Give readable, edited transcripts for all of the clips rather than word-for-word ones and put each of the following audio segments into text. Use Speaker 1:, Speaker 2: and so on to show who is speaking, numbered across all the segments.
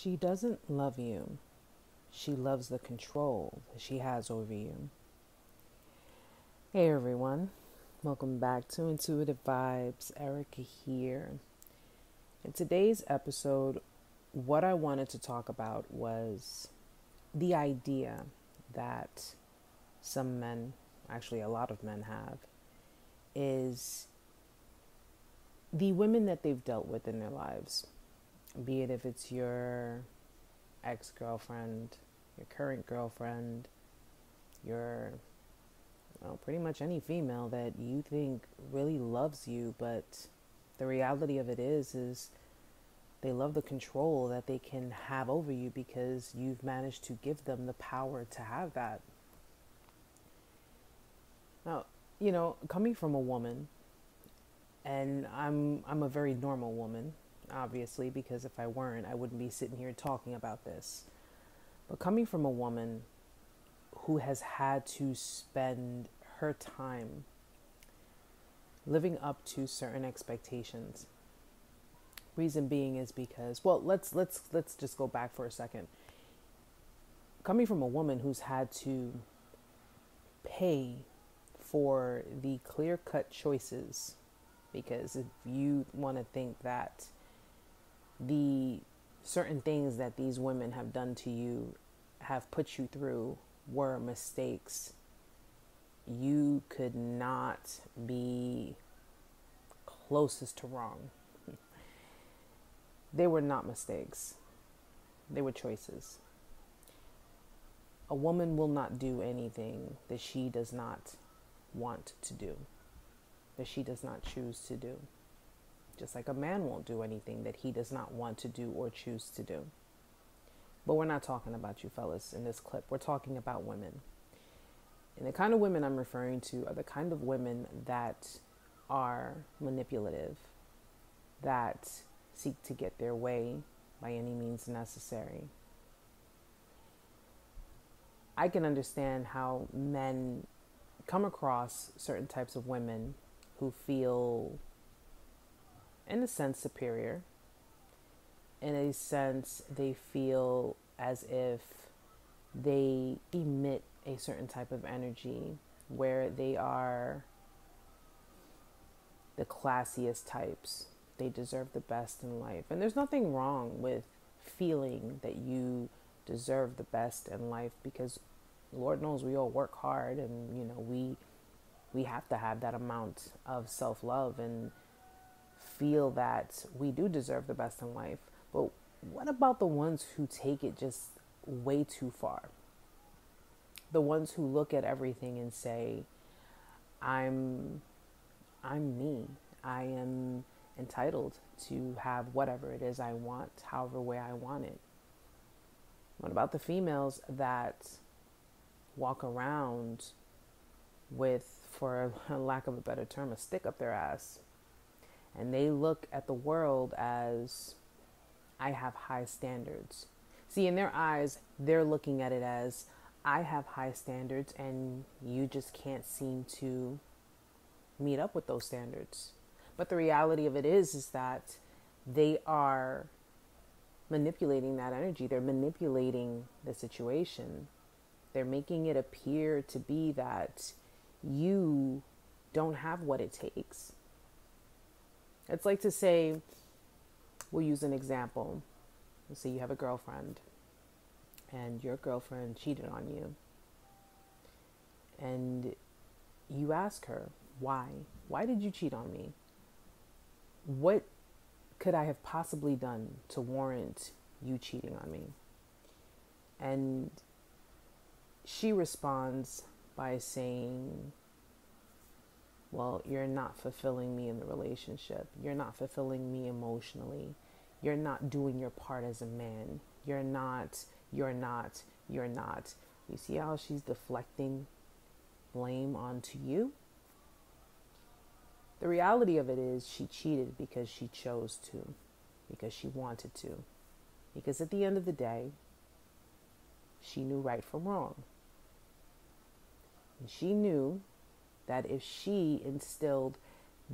Speaker 1: She doesn't love you. She loves the control that she has over you. Hey everyone, welcome back to Intuitive Vibes. Erica here. In today's episode, what I wanted to talk about was the idea that some men, actually a lot of men have, is the women that they've dealt with in their lives, be it if it's your ex-girlfriend, your current girlfriend, your, well, pretty much any female that you think really loves you, but the reality of it is they love the control that they can have over you because you've managed to give them the power to have that. Now, coming from a woman, and I'm a very normal woman, obviously, because if I weren't, I wouldn't be sitting here talking about this. But coming from a woman who has had to spend her time living up to certain expectations. Reason being is because, well, let's just go back for a second. Coming from a woman who's had to pay for the clear-cut choices, because if you want to think that the certain things that these women have done to you have put you through were mistakes, you could not be closest to wrong. They were not mistakes. They were choices. A woman will not do anything that she does not want to do, that she does not choose to do. Just like a man won't do anything that he does not want to do or choose to do. But we're not talking about you fellas in this clip. We're talking about women. And the kind of women I'm referring to are the kind of women that are manipulative, that seek to get their way by any means necessary. I can understand how men come across certain types of women who feel, in a sense, superior. In a sense, they feel as if they emit a certain type of energy where they are the classiest types. They deserve the best in life. And there's nothing wrong with feeling that you deserve the best in life, because Lord knows we all work hard, and we have to have that amount of self-love and feel that we do deserve the best in life. But what about the ones who take it just way too far? The ones who look at everything and say, I'm me. I am entitled to have whatever it is I want, however way I want it. What about the females that walk around with, for a lack of a better term, a stick up their ass, and they look at the world as, I have high standards? See, in their eyes, they're looking at it as, I have high standards and you just can't seem to meet up with those standards. But the reality of it is that they are manipulating that energy. They're manipulating the situation. They're making it appear to be that you don't have what it takes. It's like to say, we'll use an example. Let's say you have a girlfriend and your girlfriend cheated on you. And you ask her, why? Why did you cheat on me? What could I have possibly done to warrant you cheating on me? And she responds by saying, well, you're not fulfilling me in the relationship. You're not fulfilling me emotionally. You're not doing your part as a man. You're not. You see how she's deflecting blame onto you? The reality of it is she cheated because she chose to, because she wanted to. Because at the end of the day, she knew right from wrong. And she knew that if she instilled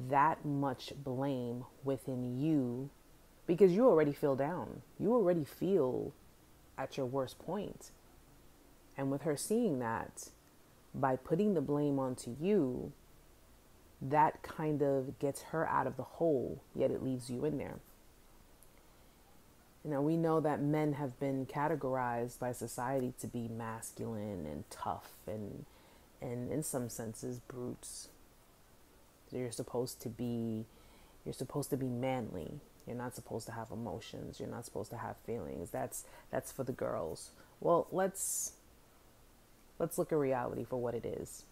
Speaker 1: that much blame within you, because you already feel down. You already feel at your worst point. And with her seeing that, by putting the blame onto you, that kind of gets her out of the hole, yet it leaves you in there. Now, we know that men have been categorized by society to be masculine and tough and in some senses brutes. So you're supposed to be manly. You're not supposed to have emotions. You're not supposed to have feelings. That's for the girls. Well, let's look at reality for what it is.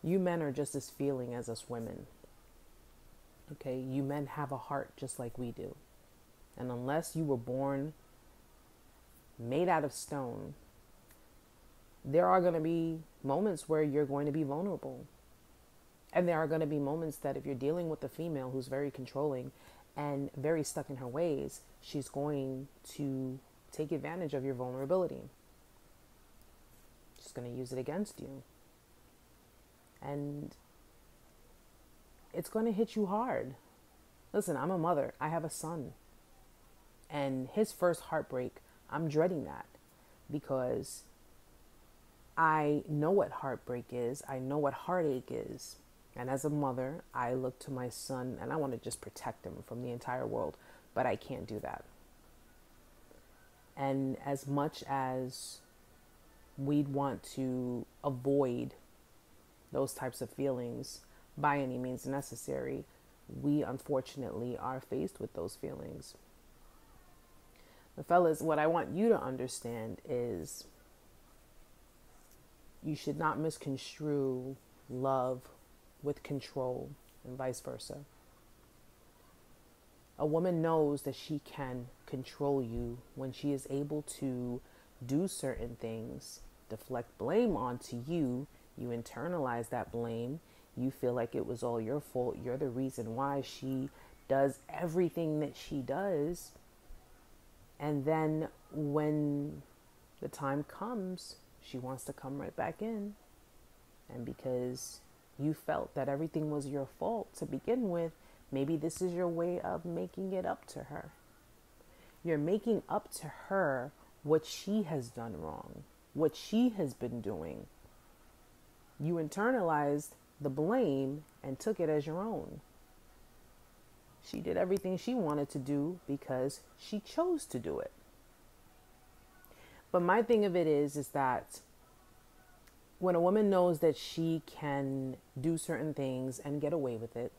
Speaker 1: You men are just as feeling as us women. Okay? You men have a heart just like we do. And unless you were born made out of stone, there are going to be moments where you're going to be vulnerable. And there are going to be moments that if you're dealing with a female who's very controlling and very stuck in her ways, she's going to take advantage of your vulnerability. She's going to use it against you. And it's going to hit you hard. Listen, I'm a mother. I have a son. And his first heartbreak, I'm dreading that because I know what heartbreak is. I know what heartache is. And as a mother, I look to my son and I want to just protect him from the entire world, but I can't do that. And as much as we'd want to avoid those types of feelings by any means necessary, we unfortunately are faced with those feelings. But fellas, what I want you to understand is you should not misconstrue love with control and vice versa. A woman knows that she can control you when she is able to do certain things, deflect blame onto you. You internalize that blame. You feel like it was all your fault. You're the reason why she does everything that she does. And then when the time comes, she wants to come right back in. And because you felt that everything was your fault to begin with, maybe this is your way of making it up to her. You're making up to her what she has done wrong, what she has been doing. You internalized the blame and took it as your own. She did everything she wanted to do because she chose to do it. But my thing of it is that when a woman knows that she can do certain things and get away with it,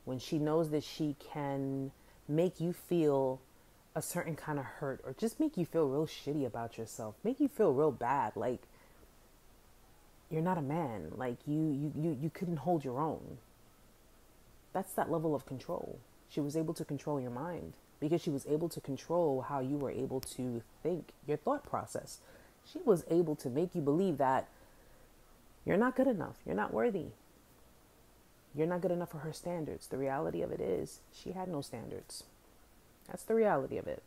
Speaker 1: when she knows that she can make you feel a certain kind of hurt or just make you feel real shitty about yourself, make you feel real bad, like you're not a man, like you couldn't hold your own. That's that level of control. She was able to control your mind because she was able to control how you were able to think, your thought process. She was able to make you believe that you're not good enough. You're not worthy. You're not good enough for her standards. The reality of it is she had no standards. That's the reality of it.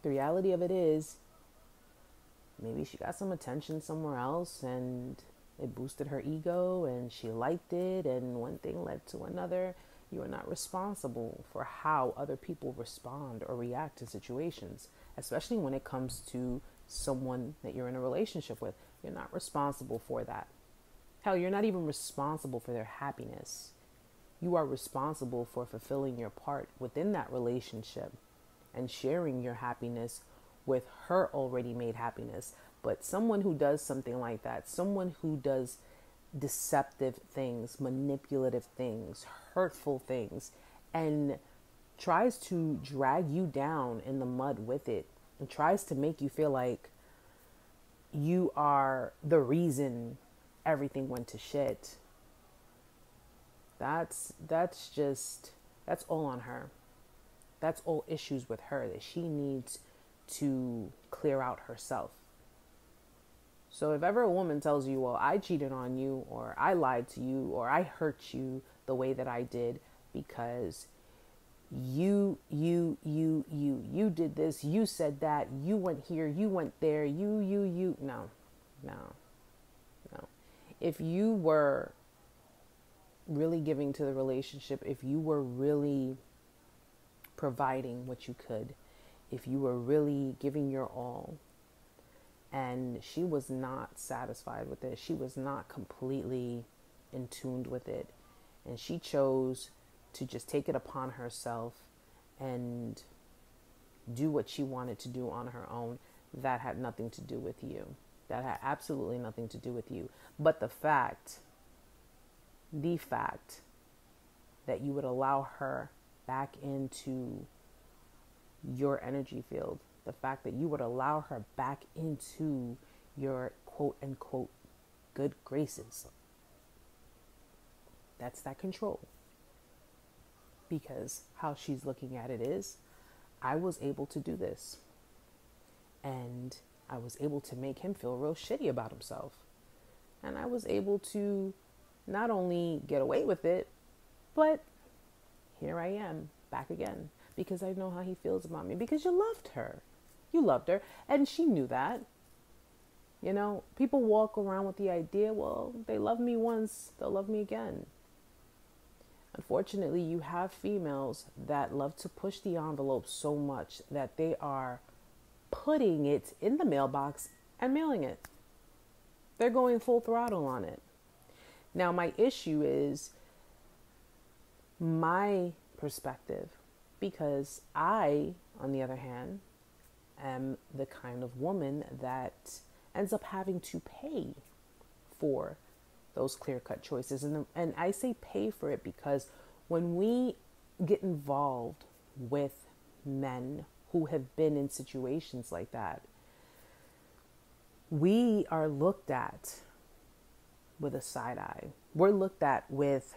Speaker 1: The reality of it is maybe she got some attention somewhere else and it boosted her ego and she liked it and one thing led to another. You are not responsible for how other people respond or react to situations, especially when it comes to someone that you're in a relationship with. You're not responsible for that. Hell, you're not even responsible for their happiness. You are responsible for fulfilling your part within that relationship and sharing your happiness with her already made happiness. But someone who does something like that, someone who does deceptive things, manipulative things, hurtful things, and tries to drag you down in the mud with it and tries to make you feel like you are the reason everything went to shit. That's all on her. That's all issues with her that she needs to clear out herself. So if ever a woman tells you, well, I cheated on you, or I lied to you, or I hurt you the way that I did because you did this, you said that, you went here, you went there, no. If you were really giving to the relationship, if you were really providing what you could, if you were really giving your all, and she was not satisfied with it, she was not completely in tune with it, and she chose to just take it upon herself and do what she wanted to do on her own, that had nothing to do with you. That had absolutely nothing to do with you. But the fact that you would allow her back into your energy field, the fact that you would allow her back into your quote unquote good graces, that's that control. Because how she's looking at it is, I was able to do this, and I was able to make him feel real shitty about himself, and I was able to not only get away with it, but here I am back again, because I know how he feels about me, because you loved her, and she knew that. You know, people walk around with the idea, well, they love me once, they'll love me again. Unfortunately, you have females that love to push the envelope so much that they are putting it in the mailbox and mailing it. They're going full throttle on it. Now, my issue is my perspective, because I, on the other hand, am the kind of woman that ends up having to pay for those clear-cut choices. And I say pay for it because when we get involved with men who have been in situations like that, we are looked at with a side eye. We're looked at with,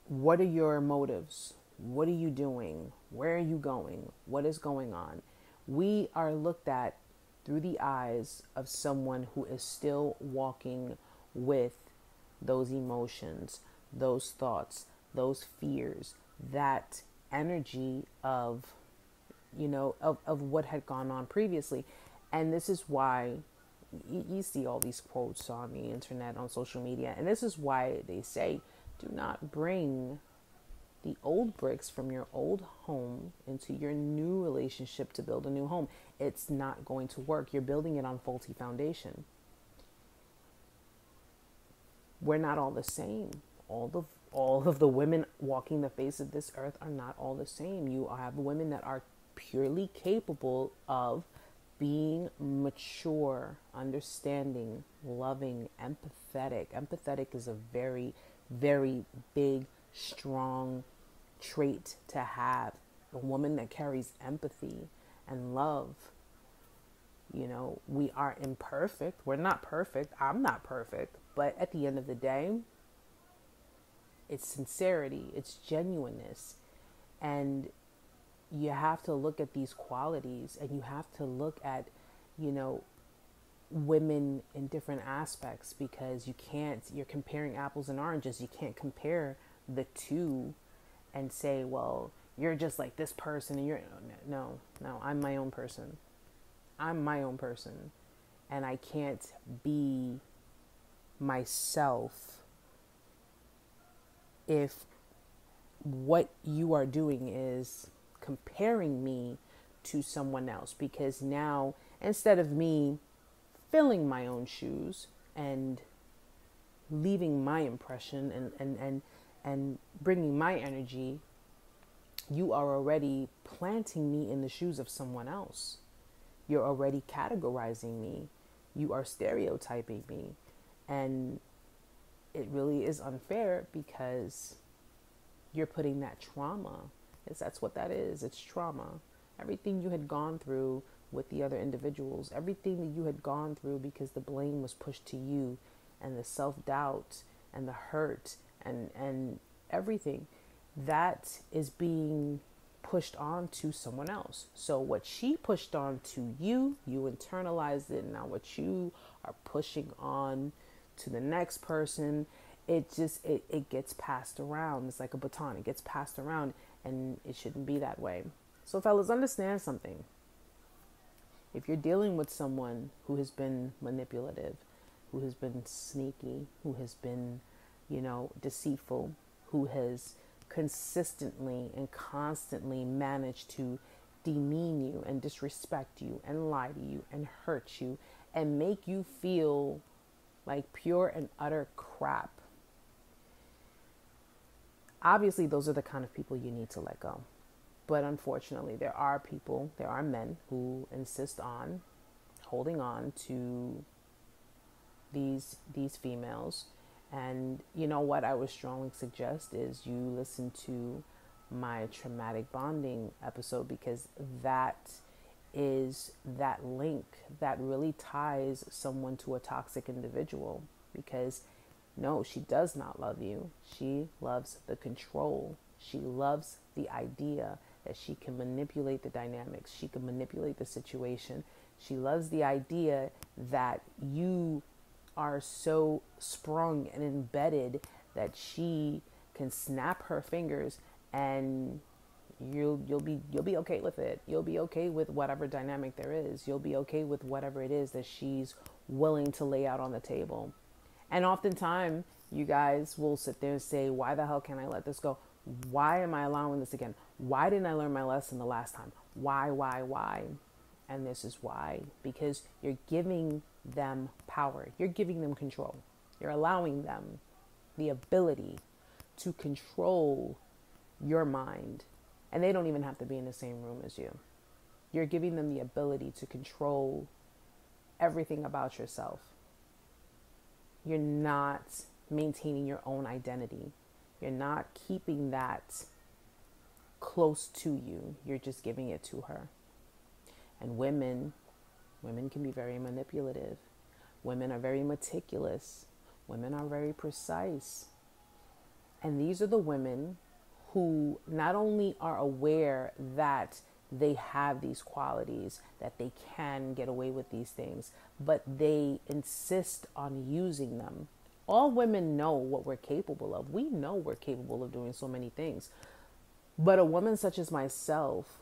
Speaker 1: what are your motives? What are you doing? Where are you going? What is going on? We are looked at through the eyes of someone who is still walking with those emotions, those thoughts, those fears, that energy of, of what had gone on previously. And this is why you see all these quotes on the internet, on social media, and this is why they say, do not bring the old bricks from your old home into your new relationship to build a new home. It's not going to work. You're building it on faulty foundation. We're not all the same. All of the women walking the face of this earth are not all the same. You have women that are purely capable of being mature, understanding, loving, empathetic. Empathetic is a very, very big, strong trait to have. A woman that carries empathy and love. We are imperfect. We're not perfect. I'm not perfect. But at the end of the day, it's sincerity, it's genuineness. And you have to look at these qualities, and you have to look at, women in different aspects, because you're comparing apples and oranges. You can't compare the two and say, well, you're just like this person, and no, I'm my own person. And I can't be myself if what you are doing is comparing me to someone else. Because now, instead of me filling my own shoes and leaving my impression and bringing my energy, you are already planting me in the shoes of someone else. You're already categorizing me. You are stereotyping me. And it really is unfair, because you're putting that trauma, because that's what that is. It's trauma. Everything you had gone through with the other individuals, everything that you had gone through because the blame was pushed to you, and the self-doubt and the hurt and everything, that is being pushed on to someone else. So what she pushed on to you, you internalized it. Now what you are pushing on to the next person, it gets passed around. It's like a baton. It gets passed around, and it shouldn't be that way. So fellas, understand something. If you're dealing with someone who has been manipulative, who has been sneaky, who has been, deceitful, who has consistently and constantly manage to demean you and disrespect you and lie to you and hurt you and make you feel like pure and utter crap, obviously those are the kind of people you need to let go. But unfortunately, there are men who insist on holding on to these females. And you know what I would strongly suggest is you listen to my traumatic bonding episode, because that is that link that really ties someone to a toxic individual. Because no, she does not love you. She loves the control. She loves the idea that she can manipulate the dynamics. She can manipulate the situation. She loves the idea that you are so sprung and embedded that she can snap her fingers and you'll be okay with it. You'll be okay with whatever dynamic there is. You'll be okay with whatever it is that she's willing to lay out on the table. And oftentimes you guys will sit there and say, why the hell can't I let this go? Why am I allowing this again? Why didn't I learn my lesson the last time? Why? And this is why. Because you're giving them power. You're giving them control. You're allowing them the ability to control your mind. And they don't even have to be in the same room as you. You're giving them the ability to control everything about yourself. You're not maintaining your own identity. You're not keeping that close to you. You're just giving it to her. And women can be very manipulative. Women are very meticulous. Women are very precise. And these are the women who not only are aware that they have these qualities, that they can get away with these things, but they insist on using them. All women know what we're capable of. We know we're capable of doing so many things. But a woman such as myself,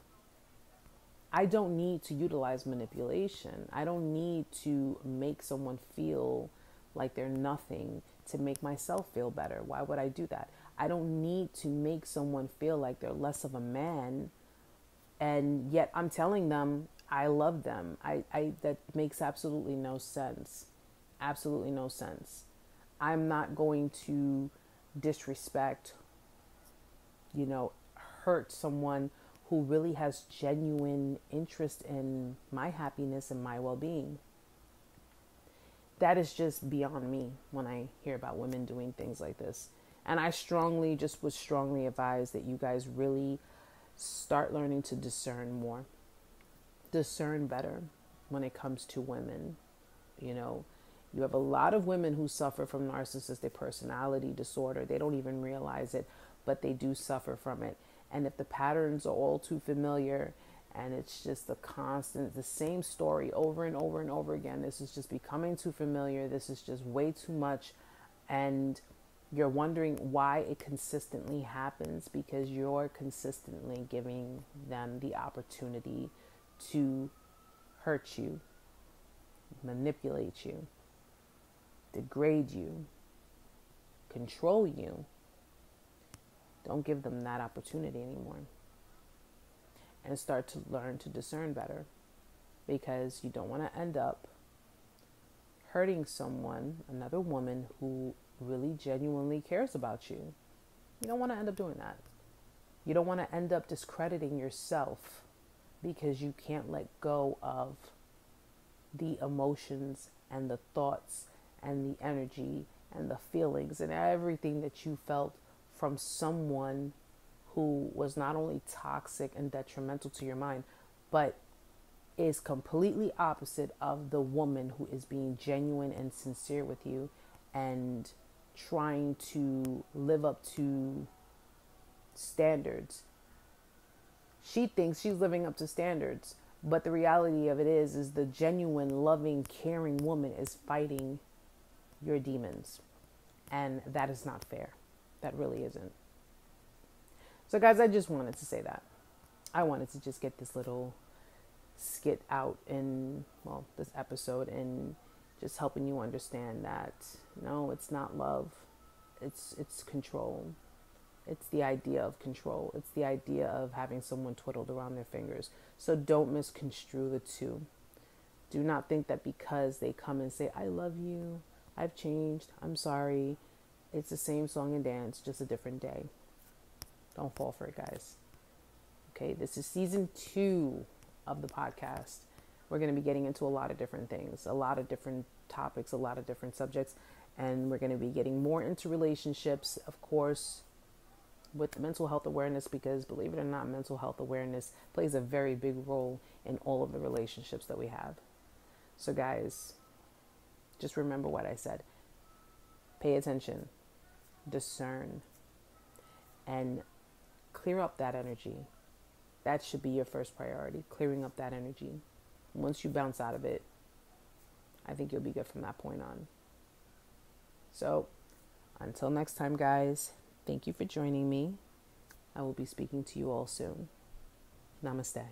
Speaker 1: I don't need to utilize manipulation. I don't need to make someone feel like they're nothing to make myself feel better. Why would I do that? I don't need to make someone feel like they're less of a man, and yet I'm telling them I love them. That makes absolutely no sense. Absolutely no sense. I'm not going to disrespect, hurt someone who really has genuine interest in my happiness and my well-being. That is just beyond me when I hear about women doing things like this. And I would strongly advise that you guys really start learning to discern more. Discern better when it comes to women. You have a lot of women who suffer from narcissistic personality disorder. They don't even realize it, but they do suffer from it. And if the patterns are all too familiar and it's just the same story over and over and over again, this is just becoming too familiar. This is just way too much. And you're wondering why it consistently happens, because you're consistently giving them the opportunity to hurt you, manipulate you, degrade you, control you. Don't give them that opportunity anymore. And start to learn to discern better, because you don't want to end up hurting someone, another woman who really genuinely cares about you. You don't want to end up doing that. You don't want to end up discrediting yourself because you can't let go of the emotions and the thoughts and the energy and the feelings and everything that you felt from someone who was not only toxic and detrimental to your mind, but is completely opposite of the woman who is being genuine and sincere with you and trying to live up to standards. She thinks she's living up to standards, but the reality of it is the genuine, loving, caring woman is fighting your demons. And that is not fair. That really isn't. So guys, I just wanted to say that. I wanted to just get this little skit out in, this episode, and just helping you understand that no, it's not love. It's control. It's the idea of control. It's the idea of having someone twiddled around their fingers. So don't misconstrue the two. Do not think that because they come and say, I love you, I've changed, I'm sorry, it's the same song and dance, just a different day. Don't fall for it, guys. Okay, this is season 2 of the podcast. We're going to be getting into a lot of different things, a lot of different topics, a lot of different subjects, and we're going to be getting more into relationships, of course, with mental health awareness, because believe it or not, mental health awareness plays a very big role in all of the relationships that we have. So guys, just remember what I said. Pay attention, discern, and clear up that energy. That should be your first priority, clearing up that energy. Once you bounce out of it, I think you'll be good from that point on. So, until next time, guys, thank you for joining me. I will be speaking to you all soon. Namaste.